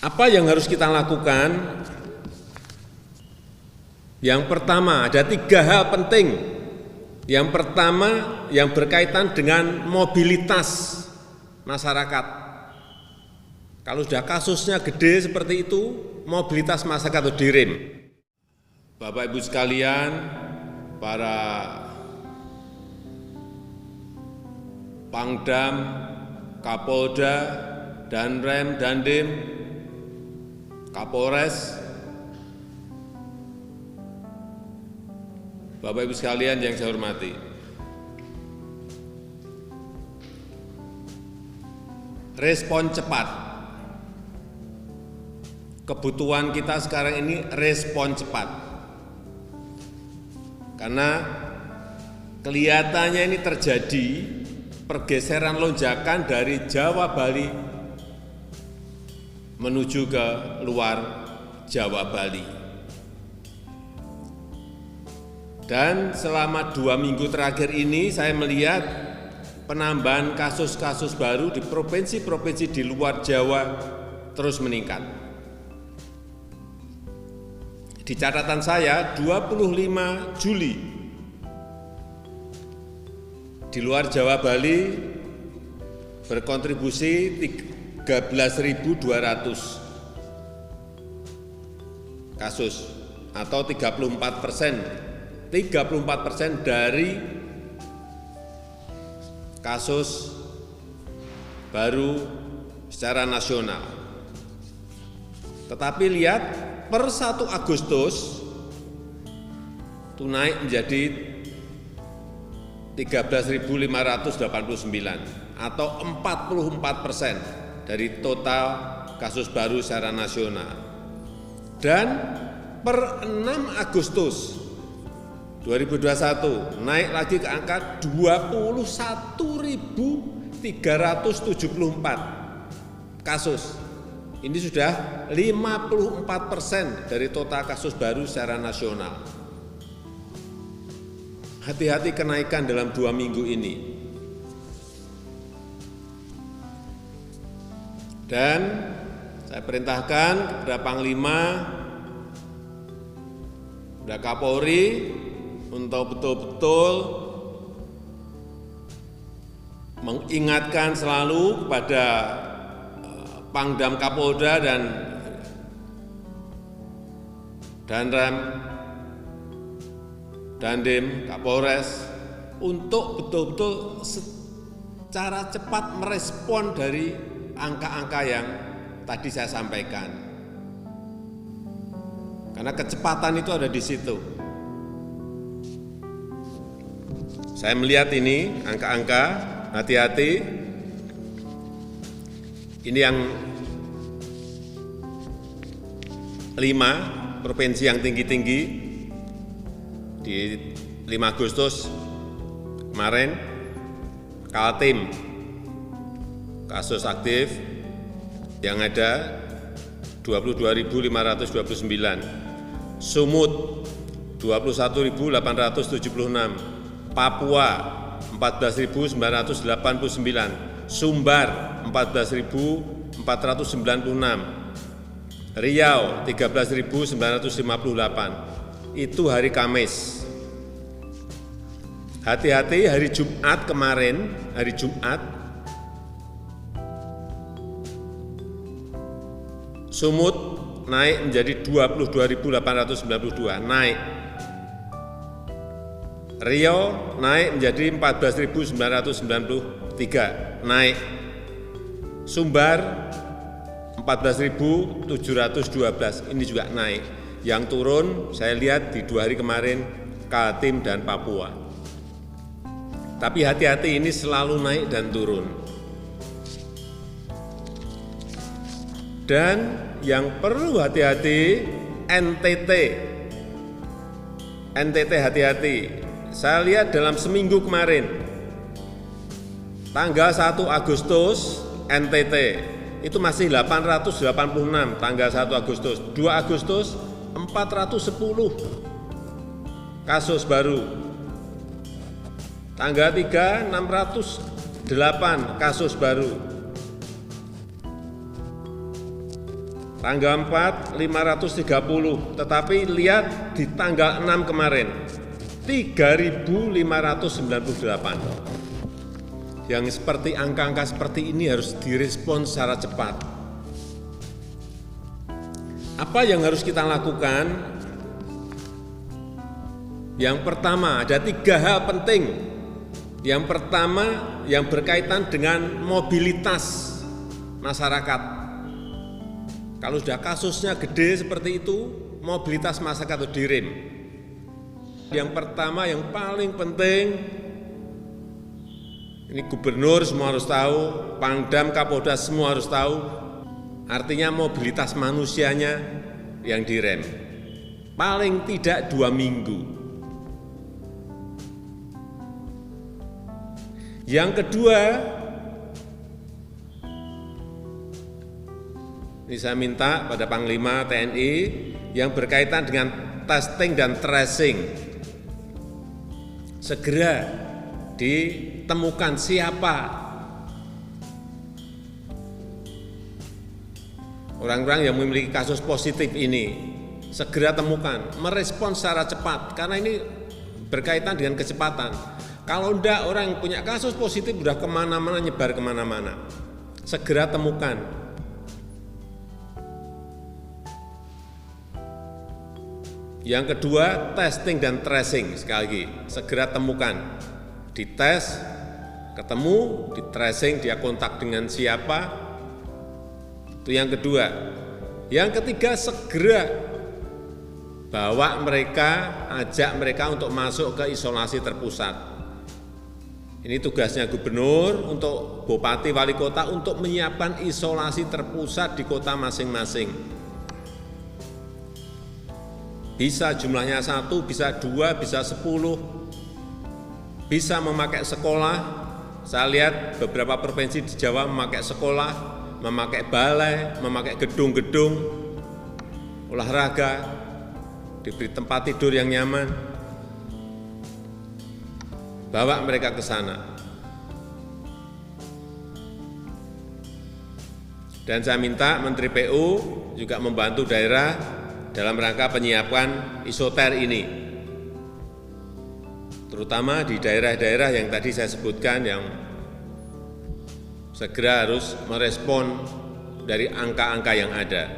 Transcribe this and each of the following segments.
Apa yang harus kita lakukan? Yang pertama, ada 3 hal penting. Yang pertama, yang berkaitan dengan mobilitas masyarakat. Kalau sudah kasusnya gede seperti itu, mobilitas masyarakat itu direm. Bapak Ibu sekalian, para Pangdam, Kapolda, Danrem, Dandim, Kapolres, Bapak Ibu sekalian yang saya hormati, respon cepat. Kebutuhan kita sekarang ini respon cepat. Karena kelihatannya ini terjadi pergeseran lonjakan dari Jawa Bali menuju ke luar Jawa Bali. Dan selama 2 minggu terakhir ini saya melihat penambahan kasus-kasus baru di provinsi-provinsi di luar Jawa terus meningkat. Di catatan saya 25 Juli di luar Jawa Bali berkontribusi 13.200 kasus atau 34% dari kasus baru secara nasional. Tetapi lihat per 1 Agustus itu naik menjadi 13.589 atau 44% dari total kasus baru secara nasional. Dan per 6 Agustus 2021 naik lagi ke angka 21.374 kasus. Ini sudah 54% dari total kasus baru secara nasional. Hati-hati kenaikan dalam 2 minggu ini. Dan saya perintahkan kepada Panglima, kepada Kapolri untuk betul-betul mengingatkan selalu kepada Pangdam, Kapolda, dan Danrem, Dandim, Kapolres untuk betul-betul secara cepat merespon dari angka-angka yang tadi saya sampaikan. Karena kecepatan itu ada di situ. Saya melihat ini angka-angka, hati-hati. Ini yang 5 provinsi yang tinggi-tinggi di 5 Agustus kemarin. Kaltim kasus aktif yang ada 22.529, Sumut 21.876, Papua 14.989, Sumbar 14.496, Riau 13.958. Itu hari Kamis. Hati-hati hari Jumat kemarin, hari Jumat Sumut naik menjadi 22.892, naik. Riau naik menjadi 14.993, naik. Sumbar 14.712, ini juga naik. Yang turun saya lihat di 2 hari kemarin Kaltim dan Papua. Tapi hati-hati, ini selalu naik dan turun. Dan yang perlu hati-hati NTT. NTT hati-hati. Saya lihat dalam seminggu kemarin, tanggal 1 Agustus NTT itu masih 886 tanggal 1 Agustus. 2 Agustus 410 kasus baru. Tanggal 3 608 kasus baru. Tanggal 4, 530, tetapi lihat di tanggal 6 kemarin, 3.598. Yang seperti angka-angka seperti ini harus direspon secara cepat. Apa yang harus kita lakukan? Yang pertama, ada 3 hal penting. Yang pertama, yang berkaitan dengan mobilitas masyarakat. Kalau sudah kasusnya gede seperti itu, mobilitas masyarakat itu direm. Yang pertama, yang paling penting, ini gubernur semua harus tahu, Pangdam, Kapolda semua harus tahu, artinya mobilitas manusianya yang direm. Paling tidak 2 minggu. Yang kedua, ini saya minta pada Panglima TNI yang berkaitan dengan testing dan tracing. Segera ditemukan siapa orang-orang yang memiliki kasus positif ini. Segera temukan, merespons secara cepat, karena ini berkaitan dengan kecepatan. Kalau enggak, orang yang punya kasus positif sudah kemana-mana, nyebar kemana-mana. Segera temukan. Yang kedua, testing dan tracing. Sekali lagi, segera temukan. Dites, ketemu, di tracing, dia kontak dengan siapa. Itu yang kedua. Yang ketiga, segera bawa mereka, ajak mereka untuk masuk ke isolasi terpusat. Ini tugasnya gubernur, untuk bupati, wali kota, untuk menyiapkan isolasi terpusat di kota masing-masing. Bisa jumlahnya 1, bisa 2, bisa 10, bisa memakai sekolah. Saya lihat beberapa provinsi di Jawa memakai sekolah, memakai balai, memakai gedung-gedung olahraga, diberi tempat tidur yang nyaman. Bawa mereka ke sana. Dan saya minta Menteri PU juga membantu daerah dalam rangka penyiapan isoter ini, terutama di daerah-daerah yang tadi saya sebutkan yang segera harus merespon dari angka-angka yang ada.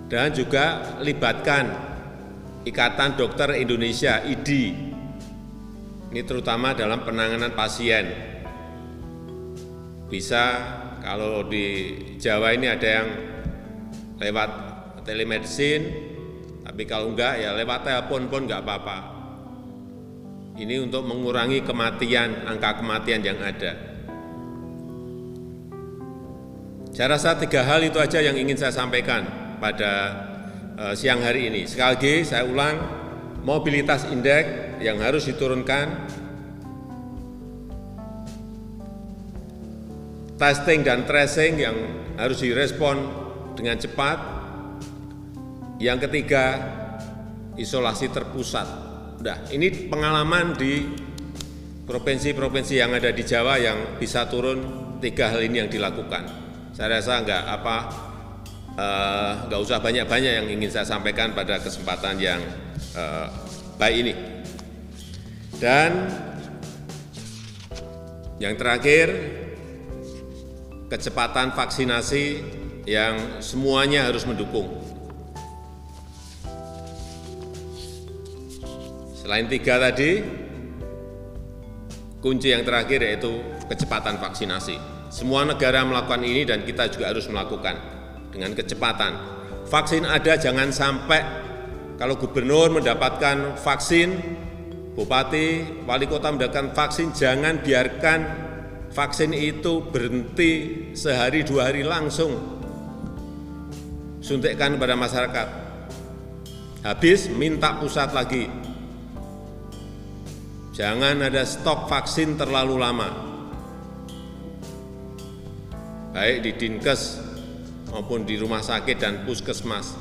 Dan juga libatkan Ikatan Dokter Indonesia, IDI, ini terutama dalam penanganan pasien. Bisa kalau di Jawa ini ada yang lewat telemedicine, tapi kalau enggak ya lewat telepon pun enggak apa-apa. Ini untuk mengurangi kematian, angka kematian yang ada. Saya rasa 3 hal itu aja yang ingin saya sampaikan pada siang hari ini. Sekali lagi saya ulang, mobilitas indeks yang harus diturunkan, testing dan tracing yang harus direspon dengan cepat. Yang ketiga, isolasi terpusat. Nah, ini pengalaman di provinsi-provinsi yang ada di Jawa yang bisa turun 3 hal ini yang dilakukan. Saya rasa nggak usah banyak-banyak yang ingin saya sampaikan pada kesempatan yang baik ini. Dan yang terakhir, kecepatan vaksinasi yang semuanya harus mendukung. Selain 3 tadi, kunci yang terakhir yaitu kecepatan vaksinasi. Semua negara melakukan ini dan kita juga harus melakukan dengan kecepatan. Vaksin ada, jangan sampai kalau gubernur mendapatkan vaksin, bupati, wali kota mendapatkan vaksin, jangan biarkan vaksin itu berhenti sehari 2 hari langsung suntikkan kepada masyarakat. Habis minta pusat lagi. Jangan ada stok vaksin terlalu lama. Baik di Dinkes maupun di rumah sakit dan puskesmas.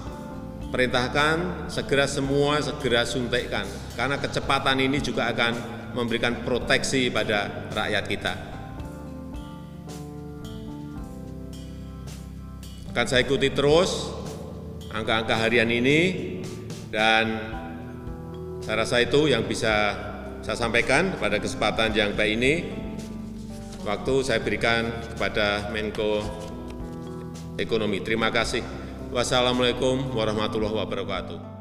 Perintahkan segera suntikkan. Karena kecepatan ini juga akan memberikan proteksi pada rakyat kita. Akan saya ikuti terus angka-angka harian ini, dan saya rasa itu yang bisa saya sampaikan pada kesempatan yang baik ini. Waktu saya berikan kepada Menko Ekonomi. Terima kasih. Wassalamualaikum warahmatullahi wabarakatuh.